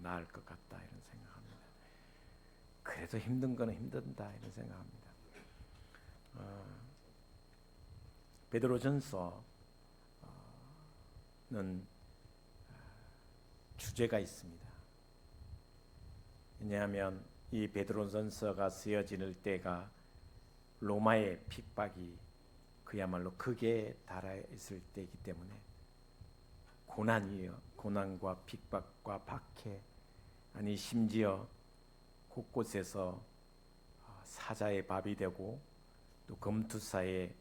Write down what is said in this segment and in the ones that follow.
나을 것 같다 이런 생각합니다. 그래도 힘든 거는 힘든다 이런 생각합니다. 베드로전서는 주제가 있습니다. 왜냐하면 이 베드로전서가 쓰여질 때가 로마의 핍박이 그야말로 극에 달하였을 때이기 때문에 고난과 핍박과 박해, 아니 심지어 곳곳에서 사자의 밥이 되고 또 검투사의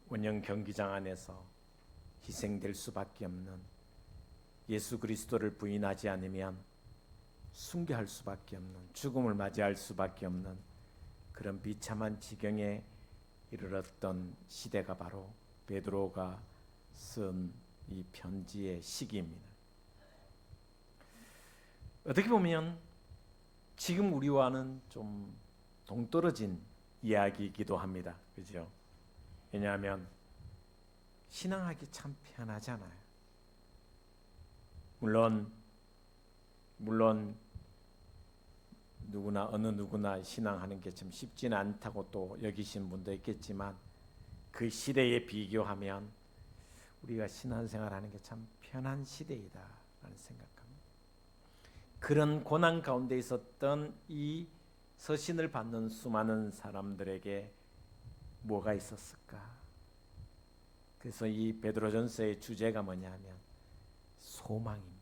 원형 경기장 안에서 희생될 수밖에 없는, 예수 그리스도를 부인하지 않으면 순교할 수밖에 없는, 죽음을 맞이할 수밖에 없는 그런 비참한 지경에 이르렀던 시대가 바로 베드로가 쓴 이 편지의 시기입니다. 어떻게 보면 지금 우리와는 좀 동떨어진 이야기이기도 합니다. 그죠? 왜냐하면 신앙하기 참 편하잖아요. 물론 어느 누구나 신앙하는 게 참 쉽지는 않다고 또 여기신 분도 있겠지만, 그 시대에 비교하면 우리가 신앙생활하는 게 참 편한 시대이다라는 생각합니다. 그런 고난 가운데 있었던 이 서신을 받는 수많은 사람들에게 뭐가 있었을까? 그래서 이 베드로전서의 주제가 뭐냐면 소망입니다.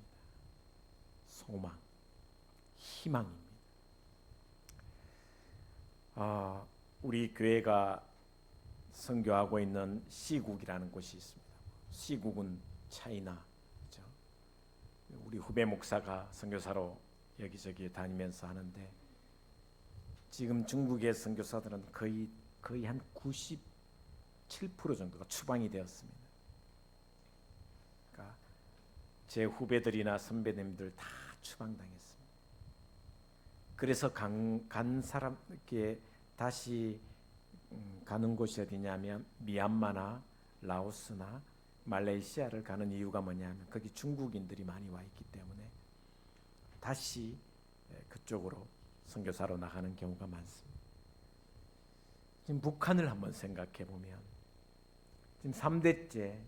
소망, 희망입니다. 우리 교회가 선교하고 있는 시국이라는 곳이 있습니다. 시국은 차이나, 그렇죠? 우리 후배 목사가 선교사로 여기저기 다니면서 하는데, 지금 중국의 선교사들은 거의 한 97% 정도가 추방이 되었습니다. 그러니까 제 후배들이나 선배님들 다 추방당했습니다. 그래서 간 사람께 다시 가는 곳이 어디냐면 미얀마나 라오스나 말레이시아를 가는 이유가 뭐냐면 거기 중국인들이 많이 와 있기 때문에 다시 그쪽으로 선교사로 나가는 경우가 많습니다. 지금 북한을 한번 생각해 보면 지금 3대째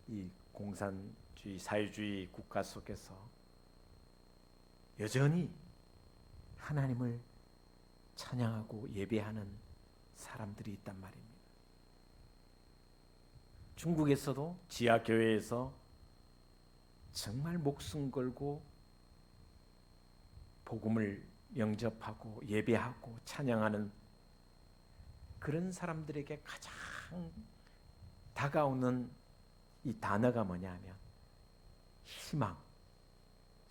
이 공산주의 사회주의 국가 속에서 여전히 하나님을 찬양하고 예배하는 사람들이 있단 말입니다. 중국에서도 지하교회에서 정말 목숨 걸고 복음을 영접하고 예배하고 찬양하는 그런 사람들에게 가장 다가오는 이 단어가 뭐냐면 희망,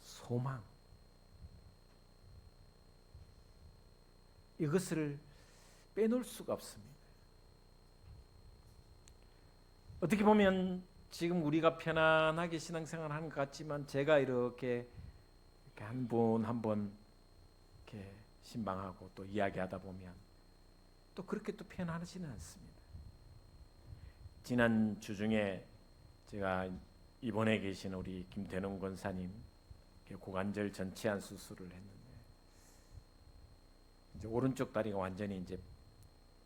소망. 이것을 빼놓을 수가 없습니다. 어떻게 보면 지금 우리가 편안하게 신앙생활하는 것 같지만, 제가 이렇게 한 분 한 분 이렇게 신방하고 또 이야기하다 보면 또 그렇게 또 편안하지는 않습니다. 지난 주중에 제가 입원해 계신 우리 김대농 권사님 고관절 전치환 수술을 했는데, 이제 오른쪽 다리가 완전히 이제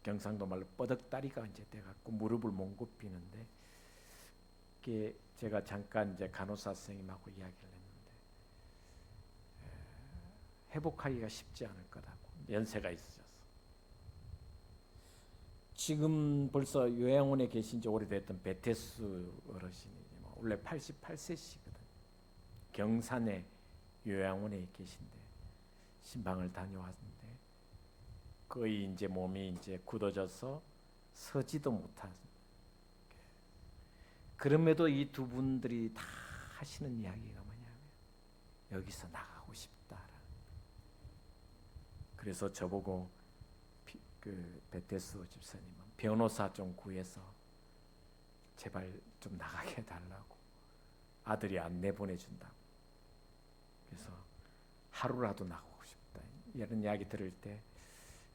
경상도 말로 뻐덕다리가 이제 돼갖고 무릎을 못 굽히는데, 제가 잠깐 이제 간호사 선생님하고 이야기를 했는데 회복하기가 쉽지 않을 거라고, 연세가 있으셔서. 지금 벌써 요양원에 계신 지 오래됐던 베테스 어르신이 원래 88세시거든. 경산의 요양원에 계신데 신방을 다녀왔는데 거의 이제 몸이 이제 굳어져서 서지도 못하는. 그럼에도 이 두 분들이 다 하시는 이야기가 뭐냐면 여기서 나가고 싶다라는. 그래서 저보고 그 베테스 집사님은 변호사 좀 구해서 제발 좀 나가게 해달라고, 아들이 안 내보내준다고. 그래서 하루라도 나가고 싶다 이런 이야기 들을 때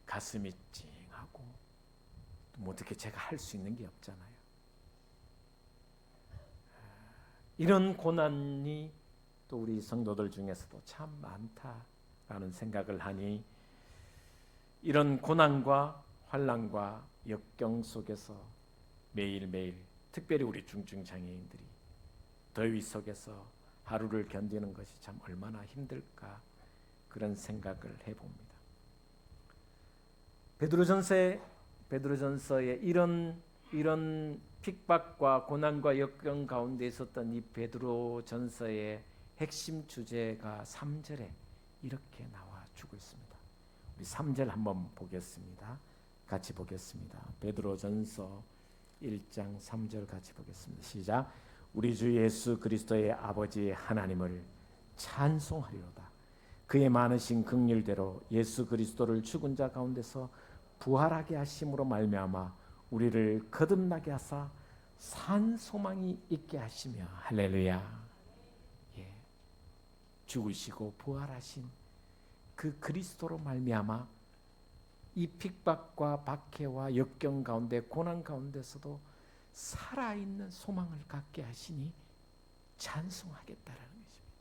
가슴이 찡하고, 뭐 어떻게 제가 할 수 있는 게 없잖아요. 이런 고난이 또 우리 성도들 중에서도 참 많다라는 생각을 하니 이런 고난과 환난과 역경 속에서 매일매일 특별히 우리 중증장애인들이 더위 속에서 하루를 견디는 것이 참 얼마나 힘들까 그런 생각을 해봅니다. 베드로전서에 이런 핍박과 고난과 역경 가운데 있었던 이 베드로전서의 핵심 주제가 3절에 이렇게 나와 주고 있습니다. 우리 3절 한번 보겠습니다. 같이 보겠습니다. 베드로전서 1장 3절 같이 보겠습니다. 시작. 우리 주 예수 그리스도의 아버지 하나님을 찬송하리로다. 그의 많으신 긍휼대로 예수 그리스도를 죽은 자 가운데서 부활하게 하심으로 말미암아 우리를 거듭나게 하사 산 소망이 있게 하시며 할렐루야. 예. 죽으시고 부활하신 그 그리스도로 말미암아 이 핍박과 박해와 역경 가운데 고난 가운데서도 살아있는 소망을 갖게 하시니 찬송하겠다라는 것입니다.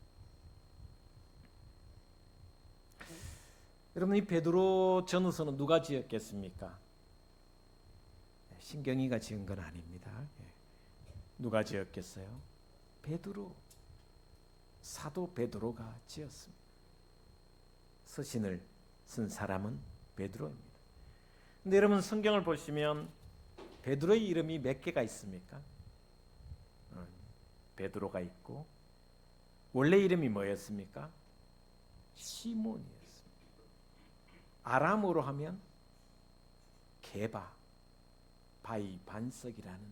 여러분, 이 베드로 전후서는 누가 지었겠습니까? 신경이가 지은 건 아닙니다. 누가 지었겠어요? 베드로, 사도 베드로가 지었습니다. 서신을 쓴 사람은 베드로입니다. 근데 여러분 성경을 보시면 베드로의 이름이 몇 개가 있습니까? 베드로가 있고 원래 이름이 뭐였습니까? 시몬이었습니다. 아람어로 하면 게바, 바위 반석이라는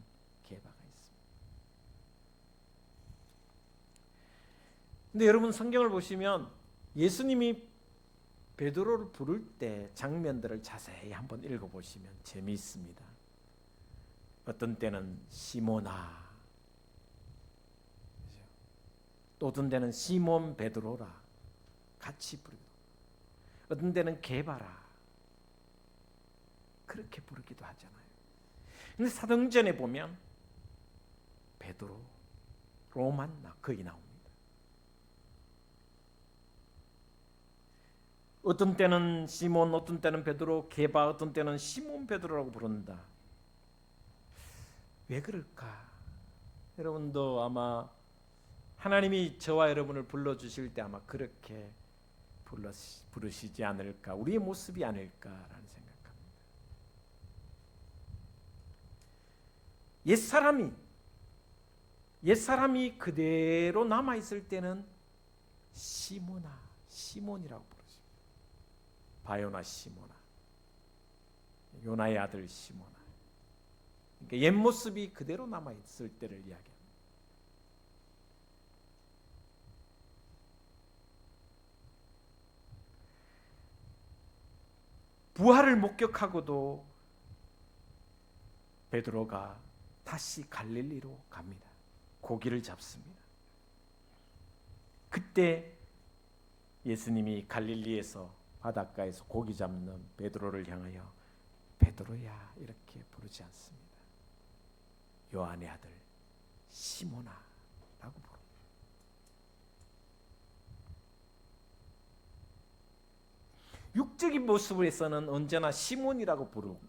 게바가 있습니다. 근데 여러분 성경을 보시면 예수님이 베드로를 부를 때 장면들을 자세히 한번 읽어보시면 재미있습니다. 어떤 때는 시몬아, 또 어떤 때는 시몬 베드로라 같이 부르기도, 어떤 때는 게바라 그렇게 부르기도 하잖아요. 근데 사도행전에 보면 베드로로만 거기 나옵니다. 어떤 때는 시몬, 어떤 때는 베드로, 게바, 어떤 때는 시몬 베드로라고 부른다. 왜 그럴까? 여러분도 아마 하나님이 저와 여러분을 불러주실 때 아마 그렇게 부르시지 않을까, 우리의 모습이 아닐까라는 생각합니다. 옛사람이 그대로 남아있을 때는 시몬이라고 부르십니다. 바요나 시모나, 요나의 아들 시모나. 그러니까 옛 모습이 그대로 남아 있을 때를 이야기합니다. 부활을 목격하고도 베드로가 다시 갈릴리로 갑니다. 고기를 잡습니다. 그때 예수님이 갈릴리에서 바닷가에서 고기 잡는 베드로를 향하여 베드로야 이렇게 부르지 않습니다. 요한의 아들 시몬아라고 부릅니다. 육적인 모습에서는 언제나 시몬이라고 부르고,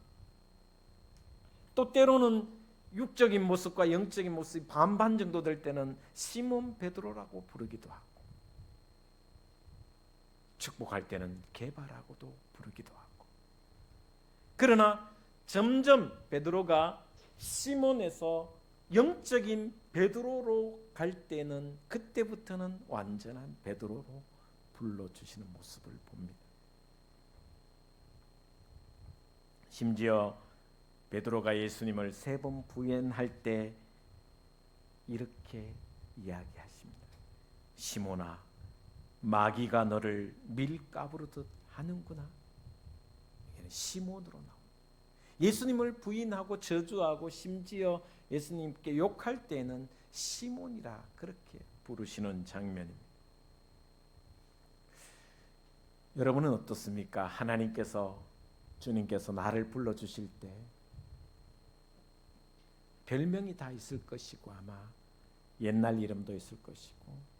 또 때로는 육적인 모습과 영적인 모습이 반반 정도 될 때는 시몬 베드로라고 부르기도 하고, 축복할 때는 게바라고도 부르기도 하고. 그러나 점점 베드로가 시몬에서 영적인 베드로로 갈 때는 그때부터는 완전한 베드로로 불러주시는 모습을 봅니다. 심지어 베드로가 예수님을 3번 부인할 때 이렇게 이야기하십니다. 시몬아, 마귀가 너를 밀가부르듯 하는구나. 시몬으로 나옵니다. 예수님을 부인하고 저주하고 심지어 예수님께 욕할 때는 시몬이라 그렇게 부르시는 장면입니다. 여러분은 어떻습니까? 주님께서 나를 불러주실 때 별명이 다 있을 것이고, 아마 옛날 이름도 있을 것이고,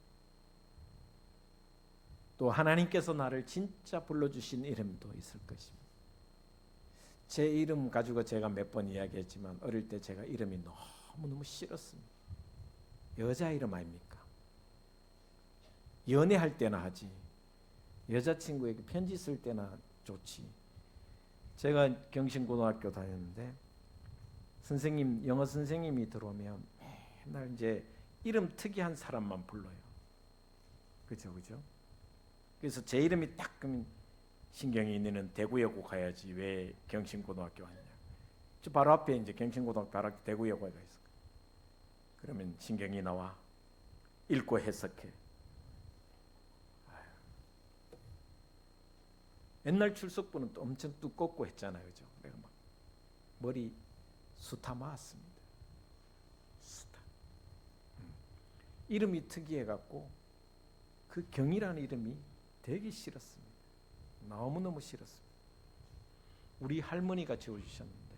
또 하나님께서 나를 진짜 불러주신 이름도 있을 것입니다. 제 이름 가지고 제가 몇 번 이야기했지만 어릴 때 제가 이름이 너무너무 싫었습니다. 여자 이름 아닙니까? 연애할 때나 하지 여자친구에게 편지 쓸 때나 좋지. 제가 경신고등학교 다녔는데 선생님, 영어 선생님이 들어오면 맨날 이제 이름 특이한 사람만 불러요. 그죠? 그래서 제 이름이 딱 그러면 신경이 있는 대구여고 가야지 왜 경신고등학교 왔냐. 저 바로 앞에 이제 경신고등학교 바로 앞에 대구여고가 있어. 그러면 신경이 나와. 읽고 해석해. 옛날 출석부는 또 엄청 두껍고 했잖아요. 그죠? 내가 막 머리 수타 맞았습니다. 수타. 이름이 특이해갖고 그 경이라는 이름이 되게 싫었습니다. 너무너무 싫었습니다. 우리 할머니가 지어주셨는데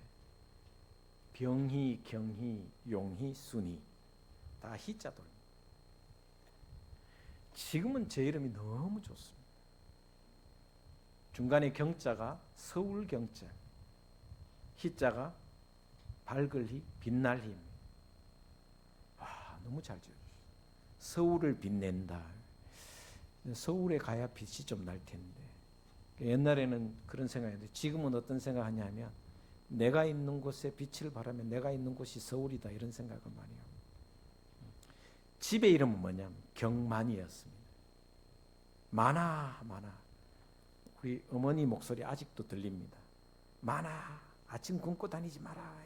병희, 경희, 용희, 순희 다 희자 돌. 지금은 제 이름이 너무 좋습니다. 중간에 경자가 서울 경자, 희자가 밝을 희, 빛날 힘. 너무 잘 지어주셨어요. 서울을 빛낸다. 서울에 가야 빛이 좀 날 텐데. 옛날에는 그런 생각했는데 지금은 어떤 생각하냐면 내가 있는 곳에 빛을 발하면 내가 있는 곳이 서울이다 이런 생각을 많이 합니다. 집의 이름은 뭐냐면 경만이었습니다. 많아. 우리 어머니 목소리 아직도 들립니다. 많아. 아침 굶고 다니지 마라.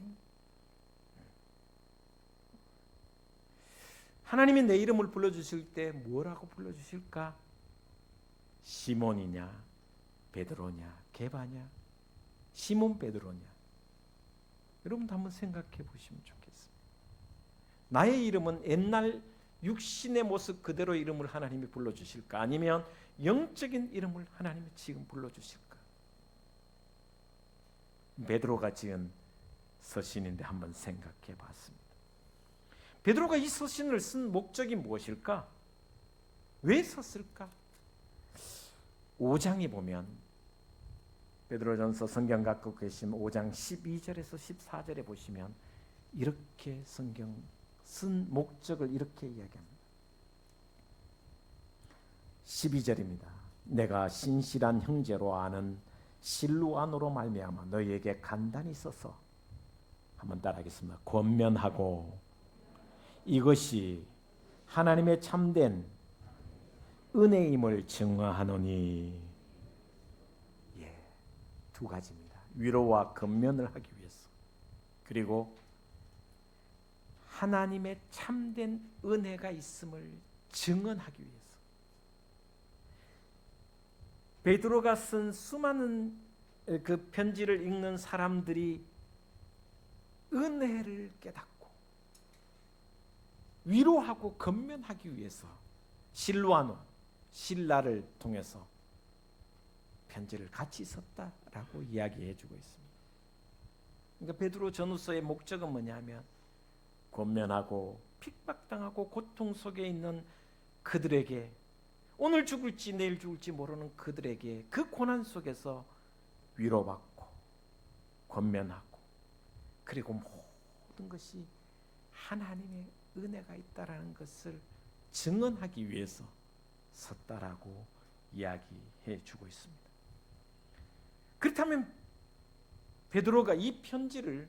하나님이 내 이름을 불러주실 때 뭐라고 불러주실까? 시몬이냐, 베드로냐, 게바냐, 시몬 베드로냐. 여러분도 한번 생각해 보시면 좋겠습니다. 나의 이름은 옛날 육신의 모습 그대로 이름을 하나님이 불러주실까? 아니면 영적인 이름을 하나님이 지금 불러주실까? 베드로가 지은 서신인데 한번 생각해 봤습니다. 베드로가 이 서신을 쓴 목적이 무엇일까? 왜 썼을까? 5장에 보면 베드로전서 성경 갖고 계시면 5장 12절에서 14절에 보시면 이렇게 성경 쓴 목적을 이렇게 이야기합니다. 12절입니다. 내가 신실한 형제로 아는 실루안으로 말미암아 너희에게 간단히 써서 한번 따라하겠습니다. 권면하고 이것이 하나님의 참된 은혜임을 증거하노니. 두 가지입니다. 위로와 권면을 하기 위해서, 그리고 하나님의 참된 은혜가 있음을 증언하기 위해서. 베드로가 쓴 수많은 그 편지를 읽는 사람들이 은혜를 깨닫고 위로하고 권면하기 위해서 실루아노, 신라를 통해서 편지를 같이 썼다라고 이야기해주고 있습니다. 그러니까 베드로 전후서의 목적은 뭐냐면 권면하고 핍박당하고 고통 속에 있는 그들에게, 오늘 죽을지 내일 죽을지 모르는 그들에게 그 고난 속에서 위로받고 권면하고, 그리고 모든 것이 하나님의 은혜가 있다라는 것을 증언하기 위해서 썼다라고 이야기해 주고 있습니다. 그렇다면 베드로가 이 편지를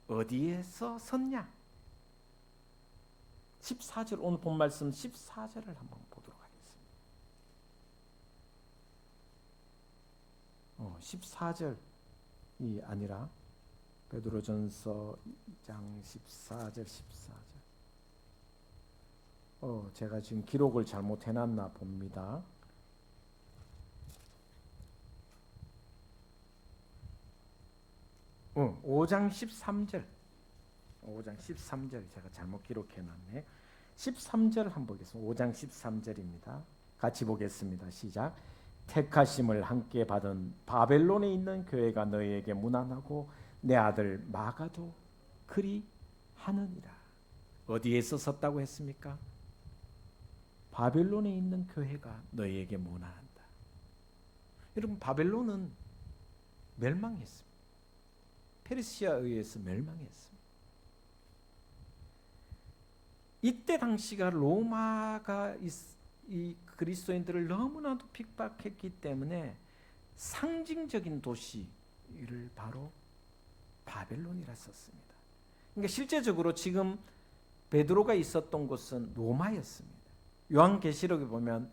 어디에서 썼냐? 14절, 오늘 본 말씀 14절을 한번 보도록 하겠습니다. 14절이 아니라 베드로전서 2장 14절. 제가 지금 기록을 잘못해놨나 봅니다. 5장 13절. 5장 13절 제가 잘못 기록해놨네. 13절 한번 보겠습니다. 5장 13절입니다. 같이 보겠습니다. 시작. 택하심을 함께 받은 바벨론에 있는 교회가 너희에게 문안하고 내 아들 마가도 그리 하느니라. 어디에서 썼다고 했습니까? 바벨론에 있는 교회가 너희에게 모난한다. 여러분, 바벨론은 멸망했습니다. 페르시아에 의해서 멸망했습니다. 이때 당시가 로마가 이 그리스도인들을 너무나도 핍박했기 때문에 상징적인 도시를 바로 바벨론이라 썼습니다. 그러니까 실제적으로 지금 베드로가 있었던 곳은 로마였습니다. 요한계시록에 보면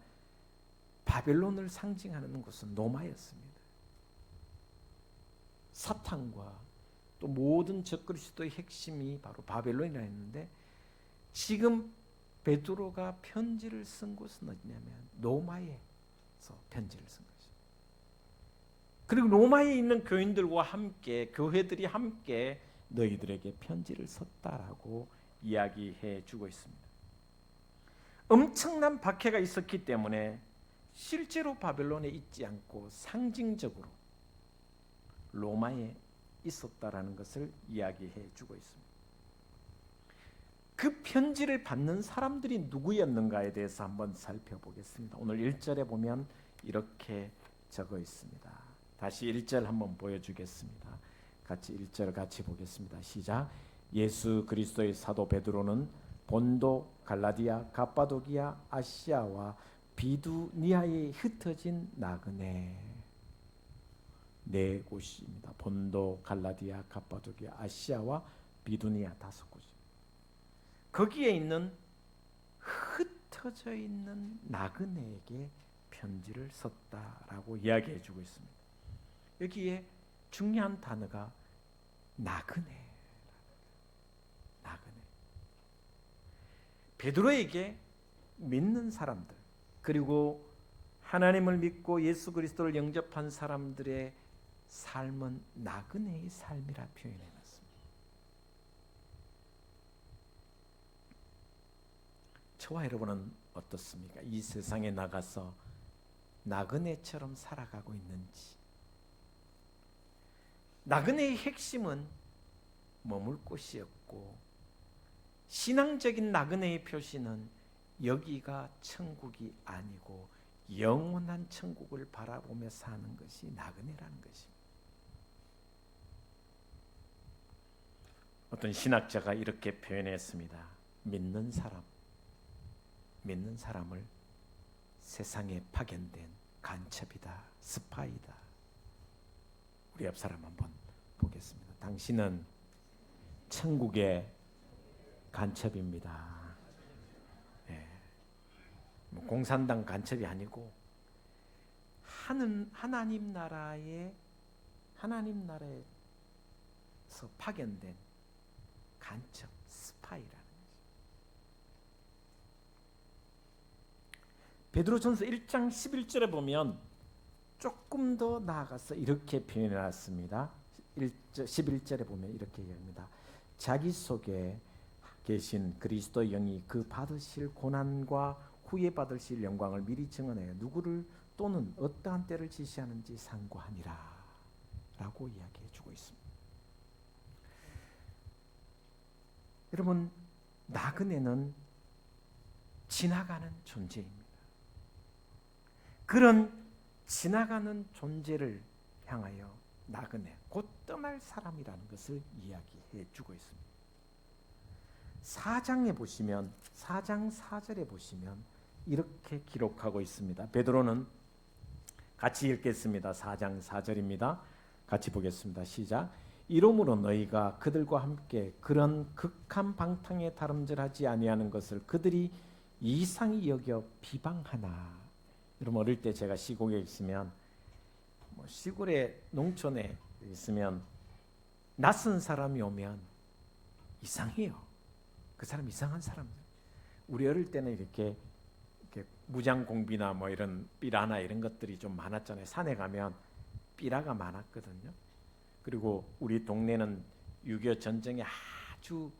바벨론을 상징하는 곳은 로마였습니다. 사탄과 또 모든 적그리스도의 핵심이 바로 바벨론이라 했는데, 지금 베드로가 편지를 쓴 곳은 어디냐면 로마에서 편지를 쓴 거죠. 그리고 로마에 있는 교인들과 함께, 교회들이 함께 너희들에게 편지를 썼다라고 이야기해 주고 있습니다. 엄청난 박해가 있었기 때문에 실제로 바벨론에 있지 않고 상징적으로 로마에 있었다라는 것을 이야기해 주고 있습니다. 그 편지를 받는 사람들이 누구였는가에 대해서 한번 살펴보겠습니다. 오늘 1절에 보면 이렇게 적어 있습니다. 다시 1절 한번 보여주겠습니다. 같이 1절 같이 보겠습니다. 시작. 예수 그리스도의 사도 베드로는 본도, 갈라디아, 갑바도기아, 아시아와 비두니아에 흩어진 나그네 네 곳입니다. 본도, 갈라디아, 갑바도기아, 아시아와 비두니아 5곳. 거기에 있는 흩어져 있는 나그네에게 편지를 썼다라고 이야기해 주고 있습니다. 여기에 중요한 단어가 나그네. 베드로에게 믿는 사람들, 그리고 하나님을 믿고 예수 그리스도를 영접한 사람들의 삶은 나그네의 삶이라 표현해놨습니다. 저와 여러분은 어떻습니까? 이 세상에 나가서 나그네처럼 살아가고 있는지. 나그네의 핵심은 머물 곳이 없고, 신앙적인 나그네의 표시는 여기가 천국이 아니고 영원한 천국을 바라보며 사는 것이 나그네라는 것입니다. 어떤 신학자가 이렇게 표현했습니다. 믿는 사람을 세상에 파견된 간첩이다, 스파이다. 우리 옆 사람 한번 보겠습니다. 당신은 천국의 간첩입니다. 네. 공산당 간첩이 아니고 하나님 나라에서 파견된 간첩, 스파이라는 거죠. 베드로전서 1장 11절에 보면 조금 더 나아가서 이렇게 표현해놨습니다. 11절에 보면 이렇게 얘기합니다. 자기 속에 계신 그리스도의 영이 그 받으실 고난과 후에 받으실 영광을 미리 증언하여 누구를 또는 어떠한 때를 지시하는지 상고하니라 라고 이야기해 주고 있습니다. 여러분, 나그네는 지나가는 존재입니다. 그런 지나가는 존재를 향하여 나그네, 곧 떠날 사람이라는 것을 이야기해 주고 있습니다. 4장에 보시면, 4장 4절에 보시면 이렇게 기록하고 있습니다. 베드로는 같이 읽겠습니다. 4장 4절입니다. 같이 보겠습니다. 시작. 이러므로 너희가 그들과 함께 그런 극한 방탕에 다름질하지 아니하는 것을 그들이 이상히 여겨 비방하나. 여러분, 어릴 때 제가 시골에 있으면, 시골에 농촌에 있으면 낯선 사람이 오면 이상해요. 그 사람 이상한 사람. 우리 어릴 때는 이렇게 무장공비나 이런 삐라나 이런 것들이 좀 많았잖아요. 산에 가면 삐라가 많았거든요. 그리고 우리 동네는 6.25 전쟁이 아주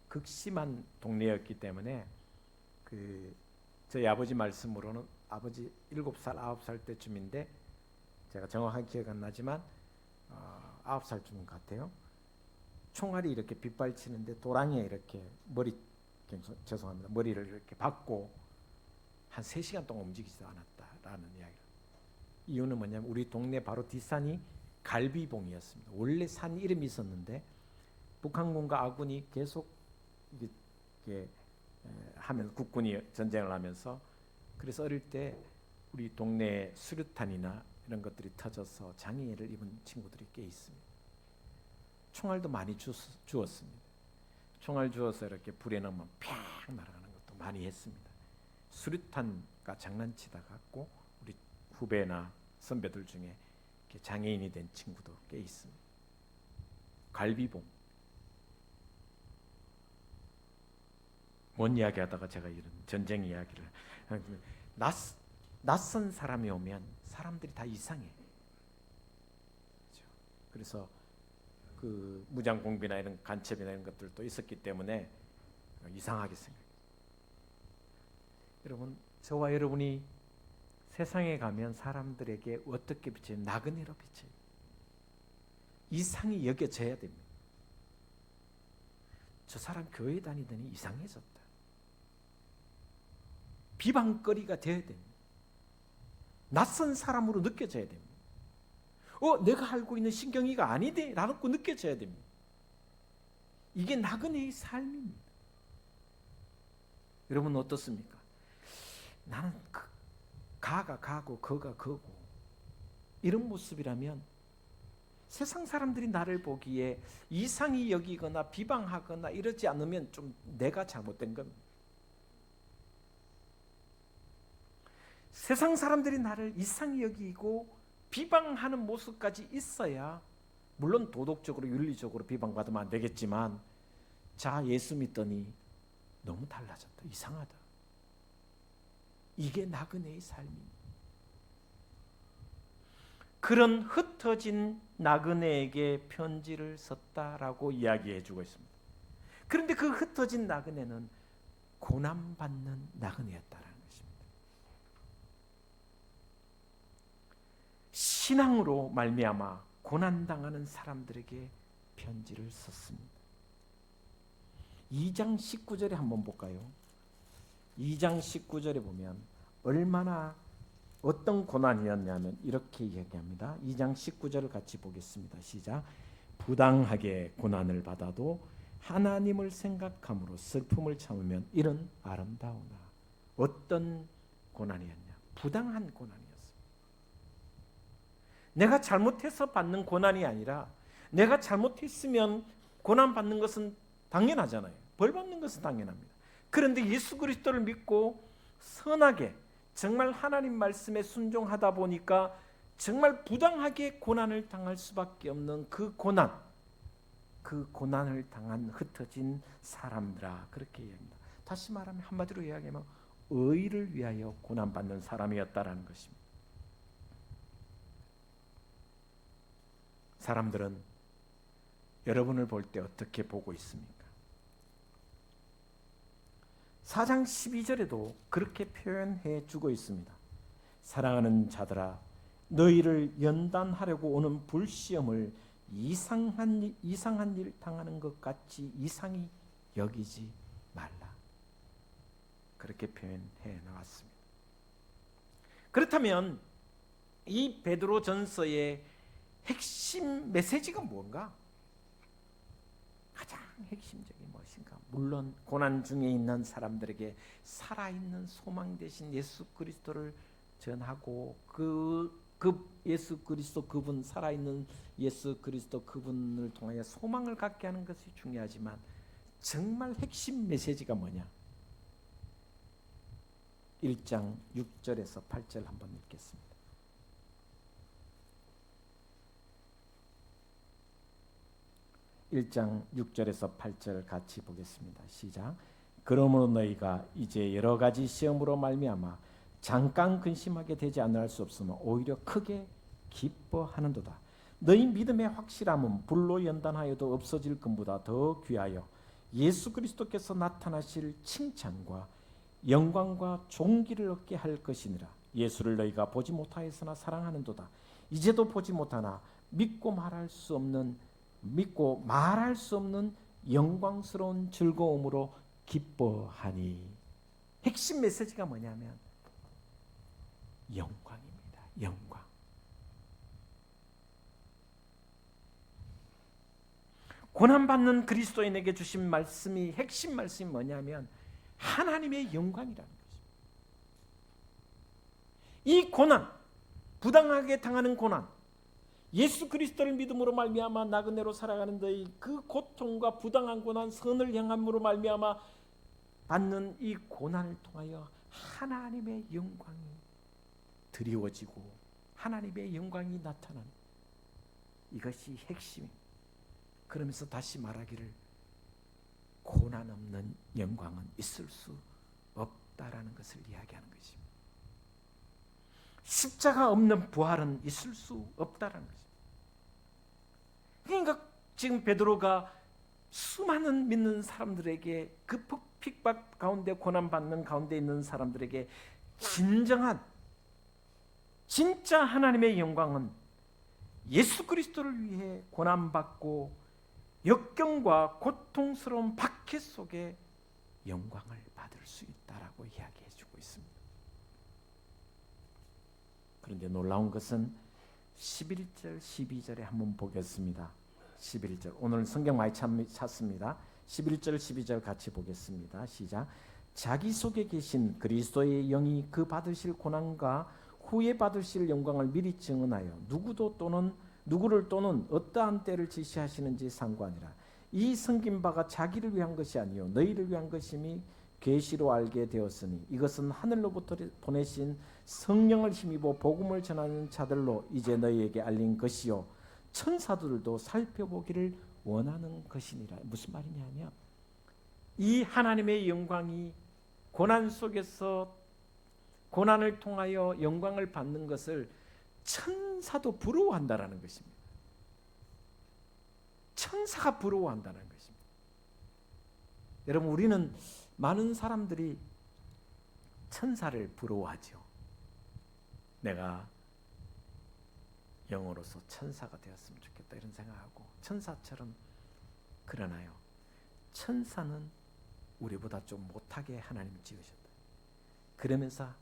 극심한 동네였기 때문에 저희 아버지 말씀으로는 아버지 7살, 9살 때쯤인데 제가 정확하게 기억 안 나지만 9살쯤 같아요. 총알이 이렇게 빗발치는데 도랑이에 이렇게 머리를 이렇게 박고 한 3시간 동안 움직이지도 않았다라는 이야기를. 이유는 뭐냐면 우리 동네 바로 뒷산이 갈비봉이었습니다. 원래 산 이름이 있었는데 북한군과 아군이 계속 이렇게 하면 국군이 전쟁을 하면서, 그래서 어릴 때 우리 동네에 수류탄이나 이런 것들이 터져서 장애를 입은 친구들이 꽤 있습니다. 총알도 많이 주었습니다. 총알 주어서 이렇게 불에 넣으면 팍 날아가는 것도 많이 했습니다. 수류탄과 장난치다 갖고 우리 후배나 선배들 중에 장애인이 된 친구도 꽤 있습니다. 갈비봉. 뭔 이야기하다가 제가 이런 전쟁 이야기를. 낯선 사람이 오면 사람들이 다 이상해. 그렇죠? 그래서 그 무장공비나 이런 간첩이나 이런 것들도 있었기 때문에 이상하게 생각해요. 여러분, 저와 여러분이 세상에 가면 사람들에게 어떻게 비쳐요? 나그네로 비쳐요. 이상히 여겨져야 됩니다. 저 사람 교회 다니더니 이상해졌다. 비방거리가 되어야 됩니다. 낯선 사람으로 느껴져야 됩니다. 내가 알고 있는 신경이가 아니네 라고 느껴져야 됩니다. 이게 나그네의 삶입니다. 여러분 어떻습니까? 나는 가가 가고 거가 거고 이런 모습이라면 세상 사람들이 나를 보기에 이상히 여기거나 비방하거나 이러지 않으면 좀 내가 잘못된 겁니다. 세상 사람들이 나를 이상히 여기고 비방하는 모습까지 있어야, 물론 도덕적으로 윤리적으로 비방받으면 안 되겠지만, 자 예수 믿더니 너무 달라졌다, 이상하다. 이게 나그네의 삶입니다. 그런 흩어진 나그네에게 편지를 썼다라고 이야기해 주고 있습니다. 그런데 그 흩어진 나그네는 고난받는 나그네였다라는 것입니다. 신앙으로 말미암아 고난당하는 사람들에게 편지를 썼습니다. 2장 19절에 한번 볼까요? 2장 19절에 보면 얼마나 어떤 고난이었냐면 이렇게 이야기합니다. 2장 19절을 같이 보겠습니다. 시작. 부당하게 고난을 받아도 하나님을 생각함으로 슬픔을 참으면 이는 아름다우나. 어떤 고난이었냐? 부당한 고난이었습니다. 내가 잘못해서 받는 고난이 아니라, 내가 잘못했으면 고난받는 것은 당연하잖아요. 벌 받는 것은 당연합니다. 그런데 예수 그리스도를 믿고 선하게 정말 하나님 말씀에 순종하다 보니까 정말 부당하게 고난을 당할 수밖에 없는 그 고난을 당한 흩어진 사람들아, 그렇게 이야기합니다. 다시 말하면, 한마디로 이야기하면 의를 위하여 고난받는 사람이었다라는 것입니다. 사람들은 여러분을 볼 때 어떻게 보고 있습니까? 4장 12절에도 그렇게 표현해 주고 있습니다. 사랑하는 자들아, 너희를 연단하려고 오는 불시험을 이상한 일 당하는 것 같이 이상히 여기지 말라. 그렇게 표현해 나왔습니다. 그렇다면 이 베드로 전서의 핵심 메시지가 뭔가? 가장 핵심적인 무엇인가? 물론 고난 중에 있는 사람들에게 살아있는 소망 되신 예수 그리스도를 전하고 그 예수 그리스도 그분, 살아있는 예수 그리스도 그분을 통하여 소망을 갖게 하는 것이 중요하지만, 정말 핵심 메시지가 뭐냐? 1장 6절에서 8절 한번 읽겠습니다. 1장 6절에서 8절 같이 보겠습니다. 시작. 그러므로 너희가 이제 여러 가지 시험으로 말미암아 잠깐 근심하게 되지 않을 수 없으면 오히려 크게 기뻐하는도다. 너희 믿음의 확실함은 불로 연단하여도 없어질 것보다 더 귀하여 예수 그리스도께서 나타나실 칭찬과 영광과 존귀를 얻게 할 것이니라. 예수를 너희가 보지 못하였으나 사랑하는도다. 이제도 보지 못하나 믿고 말할 수 없는 영광스러운 즐거움으로 기뻐하니. 핵심 메시지가 뭐냐면 영광입니다. 영광. 고난받는 그리스도인에게 주신 말씀이, 핵심 말씀이 뭐냐면 하나님의 영광이라는 것입니다. 이 고난, 부당하게 당하는 고난, 예수 그리스도를 믿음으로 말미암아 나그네로 살아가는 너희 그 고통과 부당한 고난, 선을 향함으로 말미암아 받는 이 고난을 통하여 하나님의 영광이 드리워지고 하나님의 영광이 나타나는, 이것이 핵심입니다. 그러면서 다시 말하기를 고난 없는 영광은 있을 수 없다라는 것을 이야기하는 것입니다. 십자가 없는 부활은 있을 수 없다라는 것입니다. 그러니까 지금 베드로가 수많은 믿는 사람들에게, 그 핍박 가운데 고난받는 가운데 있는 사람들에게 진정한 진짜 하나님의 영광은 예수 그리스도를 위해 고난받고 역경과 고통스러운 박해 속에 영광을 받을 수 있다라고 이야기해 주고 있습니다. 그런데 놀라운 것은 11절 12절에 한번 보겠습니다. 11절, 오늘 성경 많이 찾습니다. 11절 12절 같이 보겠습니다. 시작. 자기 속에 계신 그리스도의 영이 그 받으실 고난과 후에 받으실 영광을 미리 증언하여 누구를 또는 어떠한 때를 지시하시는지 상관이라. 이 섬긴 바가 자기를 위한 것이 아니요 너희를 위한 것임이 계시로 알게 되었으니 이것은 하늘로부터 보내신 성령을 힘입어 복음을 전하는 자들로 이제 너희에게 알린 것이요 천사들도 살펴보기를 원하는 것이니라. 무슨 말이냐면 이 하나님의 영광이 고난 속에서 고난을 통하여 영광을 받는 것을 천사도 부러워한다라는 것입니다. 천사가 부러워한다는 것입니다. 여러분, 우리는 많은 사람들이 천사를 부러워하죠. 내가 영으로서 천사가 되었으면 좋겠다 이런 생각하고 천사처럼. 그러나요, 천사는 우리보다 좀 못하게 하나님이 지으셨다. 그러면서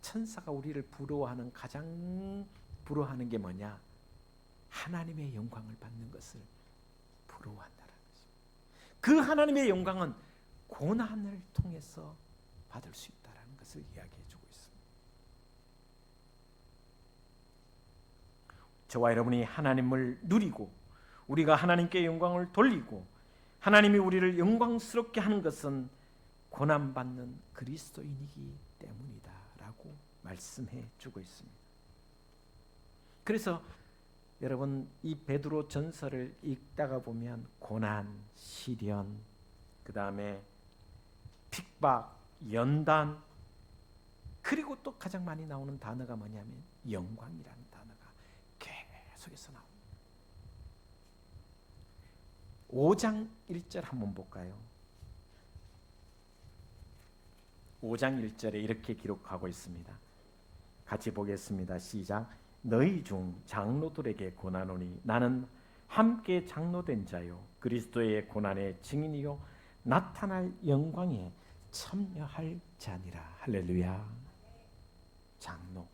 천사가 우리를 부러워하는, 가장 부러워하는 게 뭐냐? 하나님의 영광을 받는 것을 부러워한다는 것입니다. 그 하나님의 영광은 고난을 통해서 받을 수 있다는 것을 이야기해 주고 있습니다. 저와 여러분이 하나님을 누리고 우리가 하나님께 영광을 돌리고 하나님이 우리를 영광스럽게 하는 것은 고난받는 그리스도인이기 때문이다 라고 말씀해 주고 있습니다. 그래서 여러분, 이 베드로 전서를 읽다가 보면 고난, 시련, 그 다음에 핍박, 연단, 그리고 또 가장 많이 나오는 단어가 뭐냐면 영광이라는 단어가 계속해서 나옵니다. 5장 1절 한번 볼까요? 5장 1절에 이렇게 기록하고 있습니다. 같이 보겠습니다. 시작. 너희 중 장로들에게 고난오니 나는 함께 장로된 자요 그리스도의 고난의 증인이요 나타날 영광에 참여할 자니라. 할렐루야. 장로,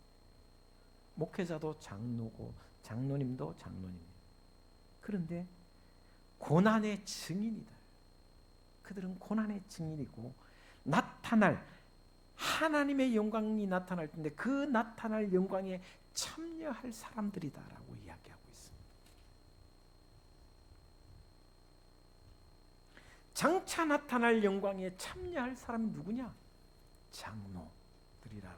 목회자도 장로고 장로님도 장로님입니다. 그런데 고난의 증인이다. 그들은 고난의 증인이고 나타날 하나님의 영광이 나타날 텐데 그 나타날 영광에 참여할 사람들이다라고 이야기하고 있습니다. 장차 나타날 영광에 참여할 사람이 누구냐? 장로들이라.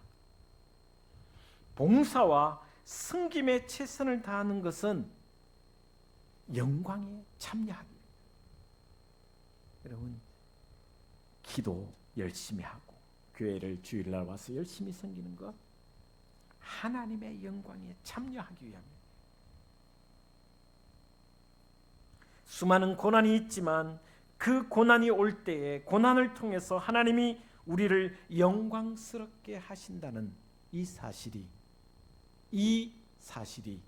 봉사와 섬김에 최선을 다하는 것은 영광에 참여하기. 여러분, 기도 열심히 하고 교회를 주일날 와서 열심히 섬기는 것, 하나님의 영광에 참여하기 위함입니다. 수많은 고난이 있지만 그 고난이 올 때에 고난을 통해서 하나님이 우리를 영광스럽게 하신다는 이 사실이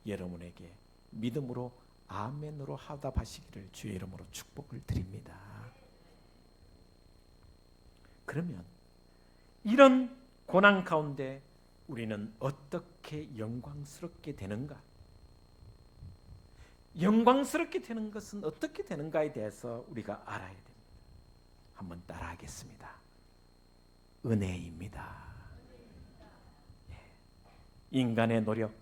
여러분에게 믿음으로 아멘으로 하답하시기를 주의 이름으로 축복을 드립니다. 그러면 이런 고난 가운데 우리는 어떻게 영광스럽게 되는가? 영광스럽게 되는 것은 어떻게 되는가에 대해서 우리가 알아야 됩니다. 한번 따라하겠습니다. 은혜입니다. 인간의 노력,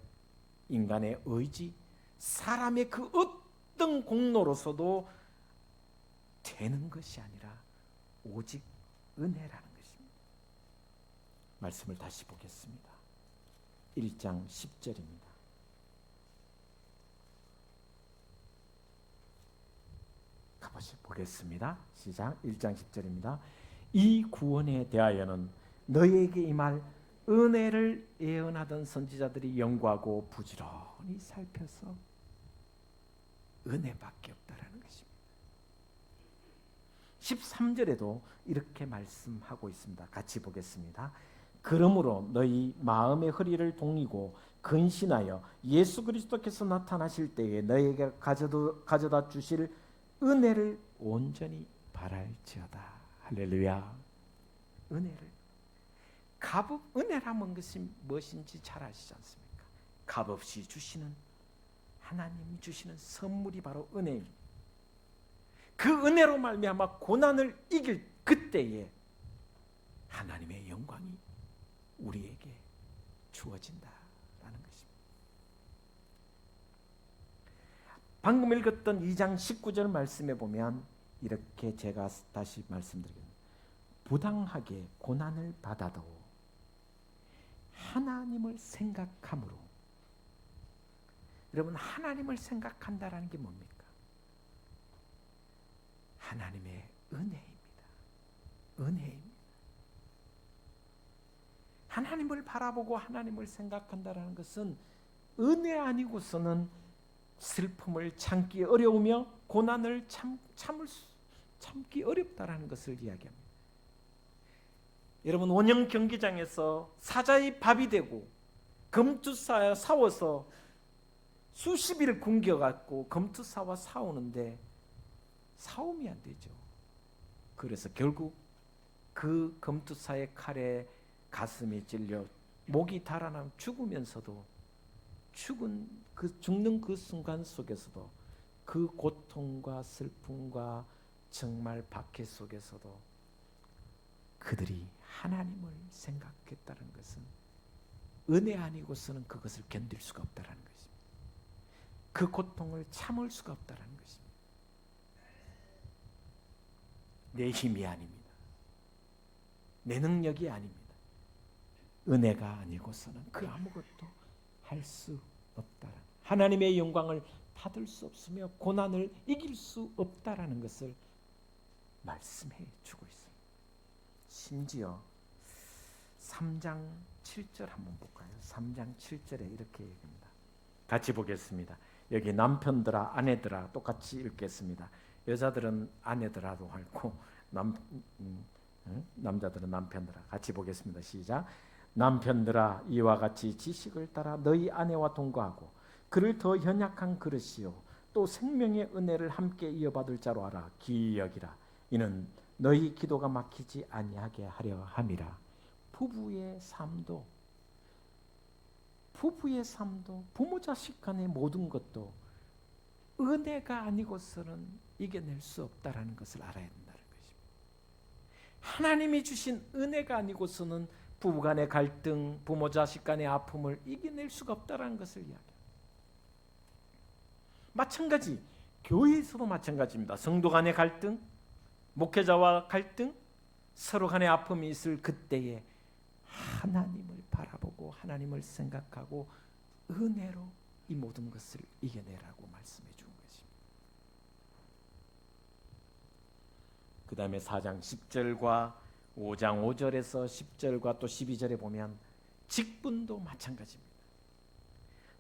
인간의 의지, 사람의 그 어떤 공로로서도 되는 것이 아니라 오직 은혜라는 것입니다. 말씀을 다시 보겠습니다. 1장 10절입니다. 가보시 보겠습니다. 시작. 1장 10절입니다. 이 구원에 대하여는 너희에게 임할 은혜를 예언하던 선지자들이 연구하고 부지런히 살펴서 은혜밖에 없다라는 것입니다. 13절에도 이렇게 말씀하고 있습니다. 같이 보겠습니다. 그러므로 너희 마음의 허리를 동이고 근신하여 예수 그리스도께서 나타나실 때에 너희에게 가져다 주실 은혜를 온전히 바랄지어다. 할렐루야. 은혜를. 값없 은혜라는 것이 무엇인지 잘 아시지 않습니까? 값없이 주시는 하나님이 주시는 선물이 바로 은혜입니다. 그 은혜로 말미암아 고난을 이길 그때에 하나님의 영광이 우리에게 주어진다라는 것입니다. 방금 읽었던 2장 19절 말씀에 보면 이렇게 제가 다시 말씀드리겠습니다. 부당하게 고난을 받아도 하나님을 생각함으로. 여러분, 하나님을 생각한다라는 게 뭡니까? 하나님의 은혜입니다. 은혜입니다. 하나님을 바라보고 하나님을 생각한다라는 것은 은혜 아니고서는 슬픔을 참기 어려우며 고난을 참기 어렵다라는 것을 이야기합니다. 여러분, 원형 경기장에서 사자의 밥이 되고 검투사와 싸워서 수십일 굶겨갖고 검투사와 싸우는데 싸움이 안 되죠. 그래서 결국 그 검투사의 칼에 가슴이 찔려 목이 달아나 죽으면서도 죽는 그 순간 속에서도 그 고통과 슬픔과 정말 박해 속에서도 그들이 하나님을 생각했다는 것은 은혜 아니고서는 그것을 견딜 수가 없다는 것입니다. 그 고통을 참을 수가 없다는 것입니다. 내 힘이 아닙니다. 내 능력이 아닙니다. 은혜가 아니고서는 그 아무것도 할 수 없다라는, 하나님의 영광을 받을 수 없으며 고난을 이길 수 없다라는 것을 말씀해 주고 있습니다. 심지어 3장 7절 한번 볼까요? 3장 7절에 이렇게 얘기합니다. 같이 보겠습니다. 여기 남편들아 아내들아 똑같이 읽겠습니다. 여자들은 아내들아도 하고 남자들은 남편들아. 같이 보겠습니다. 시작. 남편들아 이와 같이 지식을 따라 너희 아내와 동거하고 그를 더 연약한 그릇이요 또 생명의 은혜를 함께 이어받을 자로 알아 기이 여기라. 이는 너희 기도가 막히지 아니하게 하려 함이라. 부부의 삶도 부모 자식 간의 모든 것도 은혜가 아니고서는 이겨낼 수 없다라는 것을 알아야 된다는 것입니다. 하나님이 주신 은혜가 아니고서는 부부간의 갈등, 부모 자식 간의 아픔을 이겨낼 수가 없다라는 것을 이야기합니다. 마찬가지, 교회에서도 마찬가지입니다. 성도 간의 갈등, 목회자와 갈등, 서로 간의 아픔이 있을 그때에 하나님을 바라보고 하나님을 생각하고 은혜로 이 모든 것을 이겨내라고 말씀해 준 것입니다. 그 다음에 4장 10절과 5장 5절에서 10절과 또 12절에 보면 직분도 마찬가지입니다.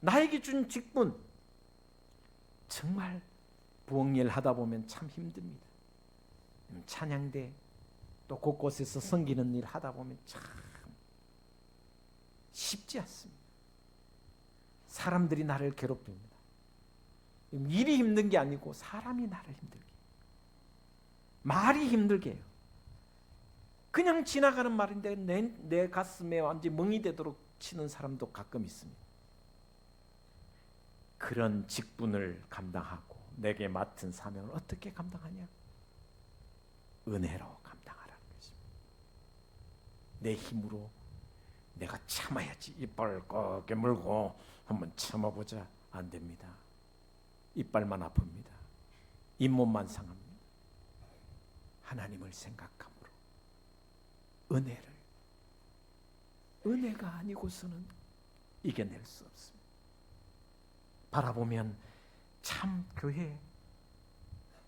나에게 준 직분, 정말 부엌일 하다 보면 참 힘듭니다. 찬양대 또 곳곳에서 섬기는 일 하다 보면 참 쉽지 않습니다. 사람들이 나를 괴롭힙니다. 일이 힘든 게 아니고 사람이 나를 힘들게, 말이 힘들게 해요. 그냥 지나가는 말인데 내 가슴에 완전히 멍이 되도록 치는 사람도 가끔 있습니다. 그런 직분을 감당하고 내게 맡은 사명을 어떻게 감당하냐? 은혜로 감당하라는 것입니다. 내 힘으로 내가 참아야지, 이빨을 꼭 깨물고 한번 참아보자, 안 됩니다. 이빨만 아픕니다. 잇몸만 상합니다. 하나님을 생각함으로 은혜가 아니고서는 이겨낼 수 없습니다. 바라보면 참 교회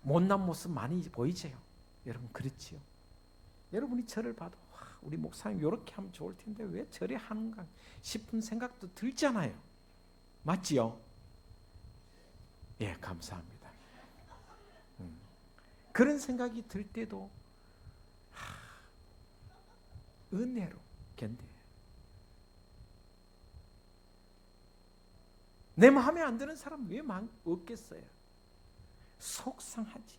못난 모습 많이 보이죠. 여러분 그렇지요? 여러분이 저를 봐도 우리 목사님 이렇게 하면 좋을 텐데 왜 저래 하는가 싶은 생각도 들잖아요. 맞지요? 예, 감사합니다. 그런 생각이 들 때도 은혜로 견뎌요. 내 마음에 안 드는 사람 왜 없겠어요? 속상하지.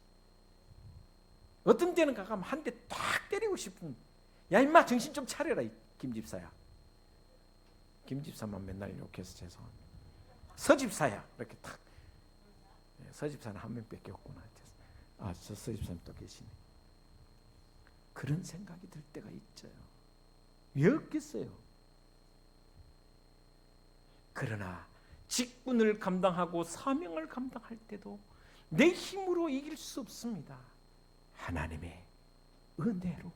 어떤 때는 가면 한 대 딱 때리고 싶은, 야 임마 정신 좀 차려라 이 김집사야. 김집사만 맨날 욕해서 죄송합니다. 서집사야 이렇게 탁. 서집사는 한 명밖에 없구나. 아, 저 서집사님 또 계시네. 그런 생각이 들 때가 있죠. 왜 없겠어요? 그러나 직분을 감당하고 사명을 감당할 때도 내 힘으로 이길 수 없습니다. 하나님의 은혜로,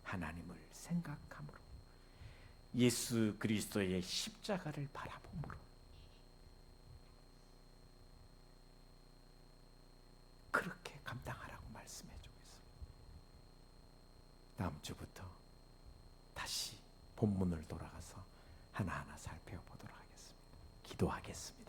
하나님을 생각함으로, 예수 그리스도의 십자가를 바라봄으로 그렇게 감당하라고 말씀해 주고 있습니다. 다음 주부터 다시 본문을 돌아가서 하나하나 살펴보도록 하겠습니다. 기도하겠습니다.